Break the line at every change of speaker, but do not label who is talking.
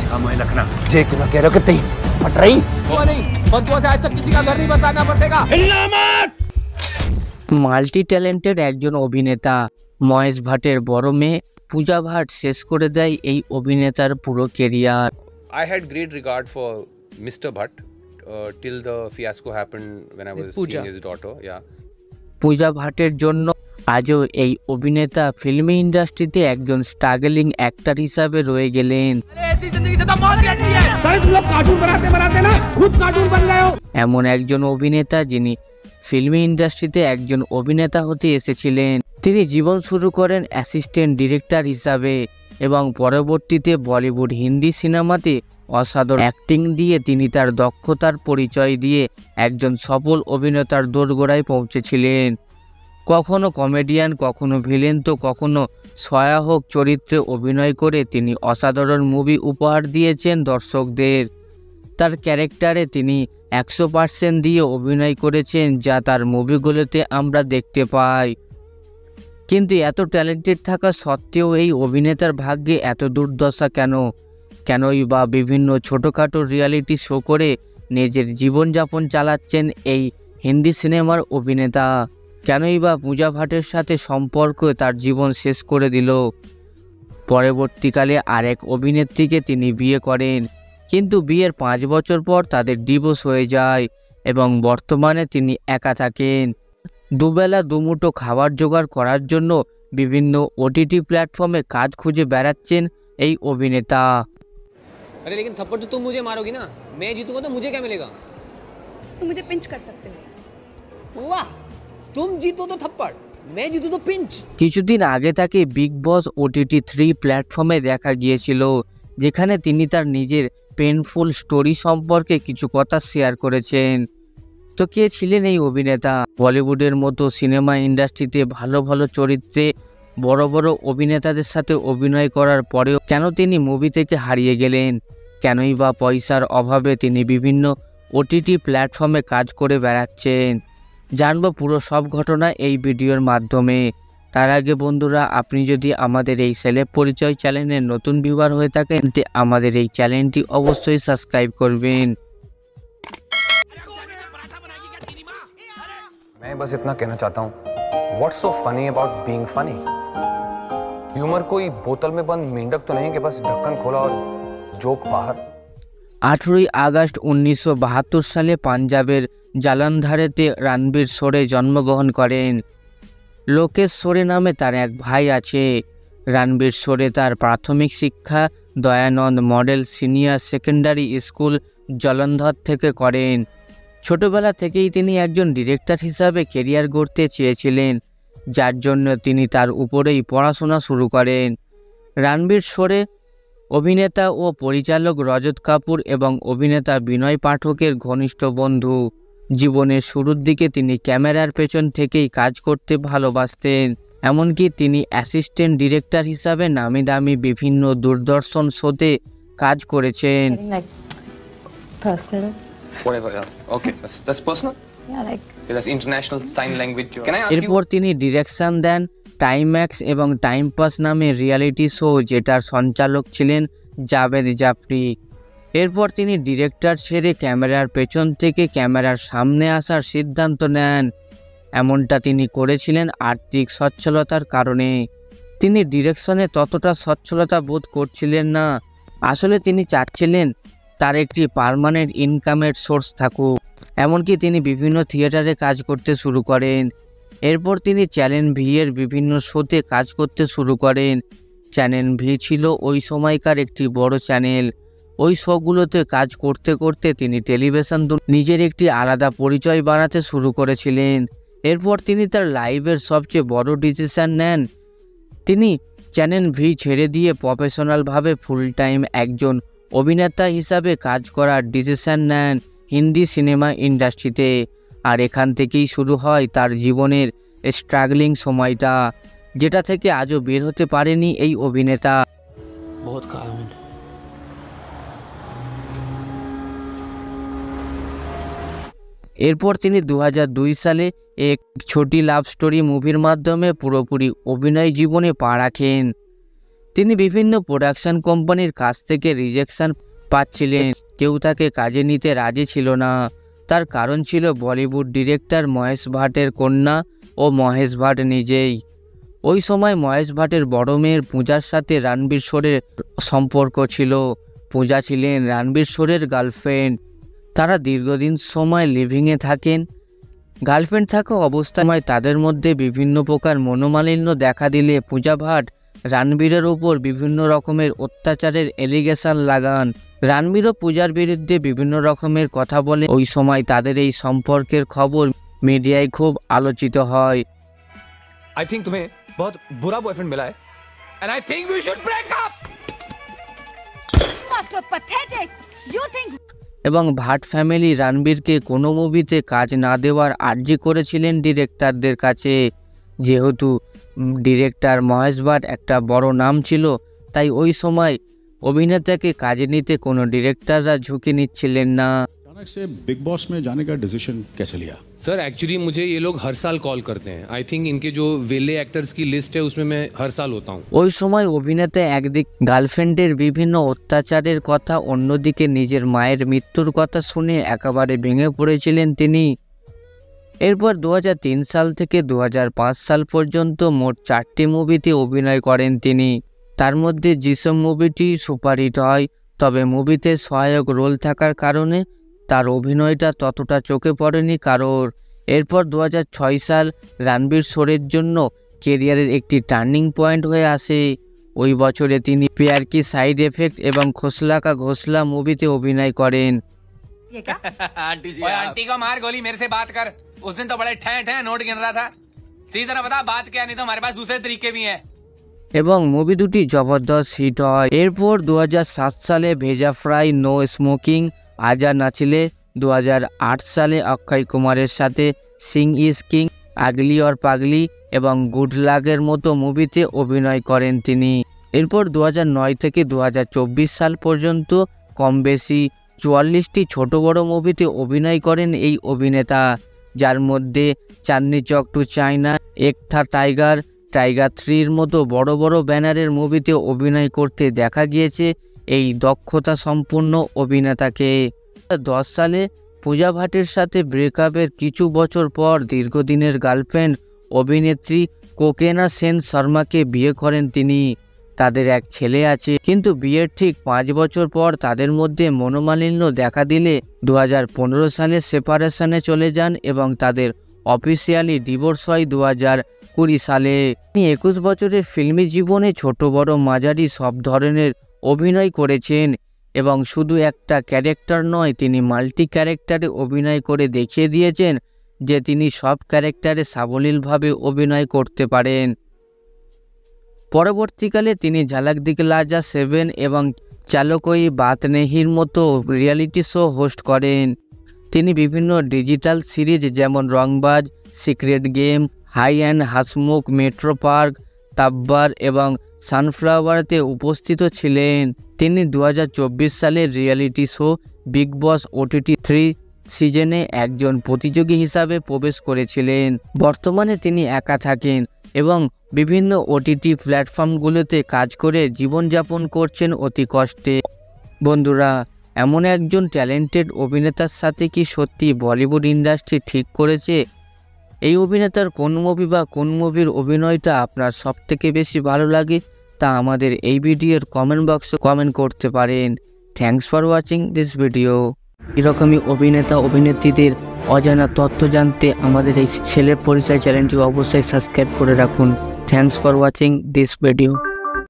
खामोश रखना। जे क्यों ना कह रहे हो कि तेरी फट रही?
हुआ नहीं, बंधुओं से आज तक किसी का घर नहीं बसाना बसेगा।
हिलना मत।
মাল্টি ট্যালেন্টেড একজন অভিনেতা মহেশ ভাটের বড় মেয়ে পূজা ভাট শেষ করে দেয় এই অভিনেতার পুরো career.
I had great regard for Mr. Bhatt till the fiasco happened when I was seeing his daughter. Yeah.
পূজা ভাটের জন্য আজও এই অভিনেতা ফিল্ম ইন্ডাস্ট্রিতে একজন স্ট্রাগলিং অ্যাক্টর হিসাবে রয়ে গেলেন।
ऐसी जिंदगी से तो मौत ही अच्छी है। सारे तुम लोग कार्टून बनाते बनाते ना खुद कार्टून बन गए हो।
এমন একজন অভিনেতা যিনি ফিল্ম ইন্ডাস্ট্রিতে একজন অভিনেতা হতে এসেছিলেন। তিনি জীবন শুরু করেন অ্যাসিস্ট্যান্ট ডিরেক্টর হিসাবে এবং পরবর্তীতে বলিউড হিন্দি সিনেমাতে অসাধারণ অ্যাক্টিং দিয়ে তিনি তার দক্ষতার পরিচয় দিয়ে একজন সফল অভিনেতার দোরগোড়ায় পৌঁছেছিলেন। কখনো কমেডিয়ান, কখনো ভিলেন, তো কখনো সহায়ক চরিত্রে অভিনয় করে তিনি অসাধারণ মুভি উপহার দিয়েছেন দর্শকদের। তার ক্যারেক্টারে তিনি 100% দিয়ে অভিনয় করেছেন, যা তার মুভিগুলোতে আমরা দেখতে পাই। কিন্তু এত ট্যালেন্টেড থাকা সত্ত্বেও এই অভিনেতার ভাগ্যে এত দুর্দশা কেনই বা বিভিন্ন ছোটোখাটো রিয়ালিটি শো করে নিজের জীবনযাপন চালাচ্ছেন এই হিন্দি সিনেমার অভিনেতা? কেনই বা পূজা ভাটের সাথে সম্পর্ক তার জীবন শেষ করে দিল? পরবর্তীকালে আরেক অভিনেত্রীকে তিনি বিয়ে করেন, কিন্তু বিয়ের 5 বছর পর তাদের ডিভোর্স হয়ে যায় এবং বর্তমানে তিনি একা থাকেন। দুবেলা দুমুঠো খাবার জোগাড় করার জন্য বিভিন্ন ওটিটি প্ল্যাটফর্মে কাজ খুঁজে বেড়াচ্ছেন এই অভিনেতা।
अरे लेकिन थप्पड़ तो तुम मुझे मारोगी ना, मैं जीतूंगा तो मुझे क्या मिलेगा?
तुम मुझे पिंच कर सकते हो।
वाह, तुम जीतो तो थप्पड़, मैं जीतू तो पिंच।
কিছুদিন আগে তাকে বিগ বস OTT 3 প্ল্যাটফর্মে দেখা গিয়েছিল, যেখানে তিনি তার নিজের পেনফুল স্টোরি সম্পর্কে কিছু কথা শেয়ার করেছেন। তো কে ছিলেন এই অভিনেতা? বলিউডের মতো সিনেমা ইন্ডাস্ট্রিতে ভালো ভালো চরিত্রে বড় বড় অভিনেতাদের সাথে অভিনয় করার পরেও কেন তিনি মুভি থেকে হারিয়ে গেলেন? কেনই বা পয়সার অভাবে তিনি বিভিন্ন OTT প্ল্যাটফর্মে কাজ করে বেড়াচ্ছেন? জানবো পুরো সব ঘটনা এই ভিডিওর মাধ্যমে। তার আগে বন্ধুরা, আপনি যদি আমাদের এই সেলেব পরিচয় চ্যানেলের নতুন ভিউয়ার হয়ে থাকেন, আমাদের এই চ্যানেলটি অবশ্যই সাবস্ক্রাইব করবেন।
मैं बस इतना कहना चाहता हूँ, What's so funny about being funny? Humour कोई बोतल में बंद मेंढक तो नहीं कि बस ढक्कन खोला और जोक बाहर।
18 আগস্ট 1972 সালে পাঞ্জাবের জালন্ধরেতে রণবীর সোরে জন্মগ্রহণ করেন। লোকেশ সোরে নামে তার এক ভাই আছে। রণবীর সোরে তার প্রাথমিক শিক্ষা Dayanand model senior secondary school Jalandhar থেকে করেন। ছোটবেলা থেকেই তিনি একজন ডিরেক্টর হিসাবে কেরিয়ার গড়তে চেয়েছিলেন, যার জন্য তিনি তার উপরেই পড়াশোনা শুরু করেন। রণবীর সোরে অভিনেতা ও পরিচালক রজত কাপুর এবং অভিনেতা বিনয় পাঠকের ঘনিষ্ঠ বন্ধু। জীবনের শুরুর দিকে তিনি ক্যামেরার পেছন থেকেই কাজ করতে ভালোবাসতেন, এমনকি তিনি অ্যাসিস্ট্যান্ট ডিরেক্টর হিসাবে নামি দামি বিভিন্ন দূরদর্শন শোতে কাজ করেছেন।
Whatever, yeah. Okay, that's personal?
Yeah, like
Okay, that's international sign language. Can I ask you?
এরপর তিনি ডিরেকশন দেন টাইম্যাক্স এবং টাইম পাস নামে রিয়ালিটি শো, যেটার সঞ্চালক ছিলেন জাভেদ জাফরি। এরপর তিনি ডিরেক্টর ছেড়ে ক্যামেরার পেছন থেকে ক্যামেরার সামনে আসার সিদ্ধান্ত নেন। এমনটা তিনি করেছিলেন আর্থিক সচ্ছলতার কারণে। তিনি ডিরেকশনে ততটা সচ্ছলতা বোধ করছিলেন না। আসলে তিনি চাচ্ছিলেন তার একটি পার্মানেন্ট ইনকামের সোর্স থাকুক। এমনকি তিনি বিভিন্ন থিয়েটারে কাজ করতে শুরু করেন। এরপর তিনি চ্যানেল ভি এর বিভিন্ন শোতে কাজ করতে শুরু করেন। চ্যানেল ভি ছিল ওই সময়কার একটি বড় চ্যানেল। ওই শোগুলোতে কাজ করতে করতে তিনি টেলিভিশন নিজের একটি আলাদা পরিচয় বানাতে শুরু করেছিলেন। এরপর তিনি তার লাইফের সবচেয়ে বড় ডিসিশন নেন। তিনি চ্যানেল ভি ছেড়ে দিয়ে প্রফেশনালভাবে ফুল টাইম একজন অভিনেতা হিসাবে কাজ করার ডিসিশন নেন হিন্দি সিনেমা ইন্ডাস্ট্রিতে। আর এখান থেকেই শুরু হয় তার জীবনের স্ট্রাগলিং সময়টা, যেটা থেকে আজও বের হতে পারেনি এই অভিনেতা।
बहुत खाया मैंने।
এরপর তিনি 2002 সালে এক ছোটি লাভ স্টোরি মুভির মাধ্যমে পুরোপুরি অভিনয় জীবনে পা রাখেন। তিনি বিভিন্ন প্রোডাকশন কোম্পানির কাছ থেকে রিজেকশন পাচ্ছিলেন, কেউ তাকে কাজে নিতে রাজি ছিল না। তার কারণ ছিল বলিউড ডিরেক্টর মহেশ ভাটের কন্যা ও মহেশ ভাট নিজেই। ওই সময় মহেশ ভাটের বড় মেয়ের পূজার সাথে রণবীর শোরের সম্পর্ক ছিল। পূজা ছিলেন রণবীর শোরের গার্লফ্রেন্ড। তারা দীর্ঘদিন সময় লিভিংয়ে থাকেন। গার্লফ্রেন্ড থাকা অবস্থায় তাদের মধ্যে বিভিন্ন প্রকার মনোমালিন্য দেখা দিলে পূজা ভাট রণবীরের ওপর বিভিন্ন রকমের অত্যাচারের এলিগেশন লাগান। রণবীর ও পূজার বিরুদ্ধে বিভিন্ন রকমের কথা বলে। ওই সময় তাদের এই সম্পর্কের খবর মিডিয়ায় খুব আলোচিত হয়।
आई थिंक तुम्हें बहुत बुरा बॉयफ्रेंड मिला है and I think we should break up.
So pathetic. You think
এবং ভাট ফ্যামিলি রণবীরকে কোনো মুভিতে কাজ না দেওয়ার আর্জি করেছিলেন ডিরেক্টরদের কাছে। যেহেতু ডিরেক্টর মহেশ ভাট একটা বড় নাম ছিল, তাই ওই সময় অভিনেতাকে কাজে নিতে কোনো ডিরেক্টররা ঝুঁকি নিচ্ছিলেন না।
अचानक से बिग बॉस में जाने का डिसीजन कैसे लिया?
सर एक्चुअली मुझे ये लोग हर साल कॉल करते हैं। आई थिंक इनके जो वेले एक्टर्स की लिस्ट है उसमें मैं हर साल होता हूँ।
ওই সময় অভিনেতা একদিক গার্লফ্রেন্ডের বিভিন্ন অত্যাচারের কথা, অন্যদিকে নিজের মায়ের মৃত্যুর কথা শুনে একেবারে ভেঙে পড়েছিলেন তিনি। এরপর 2003 সাল থেকে 2005 সাল পর্যন্ত মোট 4টি মুভিতে অভিনয় করেন তিনি। তার মধ্যে জিসম মুভিটি সুপারহিট হয়, তবে মুভিতে সহায়ক রোল থাকার কারণে তার অভিনয়টা ততটা চোখে পড়েনি কারোর। এরপর 2006 সাল রণবীর শোরের জন্য কেরিয়ারের একটি টার্নিং পয়েন্ট হয়ে আসে। ওই বছরে তিনি প্যার কি সাইড এফেক্ট এবং খোসলা কা ঘোসলা মুভিতে অভিনয় করেন।
आंटी को मार गोली, मेरे से बात कर। उस दिन तो बड़े ठह ठह नोट गिन रहा था। सीधी तरह बता बात क्या, नहीं तो हमारे पास दूसरे तरीके भी हैं।
এবং মুভি দুটি জবরদস্ত হিট হয়। এরপর 2007 সালে ভেজা ফ্রাই, নো স্মোকিং, আজা নাচলে, 2008 সালে অক্ষয় কুমারের সাথে সিং ইজ কিং, আগলি और পাগলি এবং গুড লাগের মতো মুভিতে অভিনয় করেন তিনি। এরপর 2009 থেকে 2024 সাল পর্যন্ত কম বেশি 44টি ছোট বড় মুভিতে অভিনয় করেন এই অভিনেতা, যার মধ্যে চাঁদনি চক টু চায়না, এক থা টাইগার, টাইগার 3-র মতো বড় বড় ব্যানারের মুভিতে অভিনয় করতে দেখা গিয়েছে এই দক্ষতা সম্পন্ন অভিনেতাকে। 2010 সালে পূজা ভাটের সাথে ব্রেকআপের কিছু বছর পর দীর্ঘদিনের গার্লফ্রেন্ড অভিনেত্রী কোকেনা সেন শর্মাকে বিয়ে করেন তিনি। তাদের এক ছেলে আছে, কিন্তু বিয়ের ঠিক 5 বছর পর তাদের মধ্যে মনোমালিন্য দেখা দিলে 2015 সালে সেপারেশনে চলে যান এবং তাদের অফিসিয়ালি ডিভোর্স হয় 2020 সালে। তিনি 21 বছরের ফিল্মি জীবনে ছোট বড় মাঝারি সব ধরনের অভিনয় করেছেন এবং শুধু একটা ক্যারেক্টার নয়, তিনি মাল্টি ক্যারেক্টারে অভিনয় করে দেখিয়ে দিয়েছেন যে তিনি সব ক্যারেক্টারে সাবলীলভাবে অভিনয় করতে পারেন। পরবর্তীকালে তিনি ঝলক দিখলা যা 7 এবং চলো কোই বাত নেহির মতো রিয়েলিটি শো হোস্ট করেন। তিনি বিভিন্ন ডিজিটাল সিরিজ যেমন Rangbaaz, Secret Game, high and Hasmukh, Metro Park, Tabbar এবং সানফ্লাওয়ারতে উপস্থিত ছিলেন। তিনি 2024 সালের reality show Bigg Boss OTT 3 সিজনে একজন প্রতিযোগী হিসাবে প্রবেশ করেছিলেন। বর্তমানে তিনি একা থাকেন এবং বিভিন্ন OTT প্ল্যাটফর্মগুলোতে কাজ করে জীবনযাপন করছেন অতি কষ্টে। বন্ধুরা, এমন একজন ট্যালেন্টেড অভিনেতার সাথে কি সত্যি বলিউড ইন্ডাস্ট্রি ঠিক করেছে? এই অভিনেতার কোন মুভি বা কোন মুভির অভিনয়টা আপনার সবথেকে বেশি ভালো লাগে তা আমাদের এই ভিডিওর কমেন্ট বক্সে কমেন্ট করতে পারেন। Thanks for watching this video. এরকমই অভিনেতা অভিনেত্রীদের অজানা তথ্য জানতে আমাদের এই সেলেব পরিচয় চ্যানেলটি অবশ্যই সাবস্ক্রাইব করে রাখুন। Thanks for watching this video.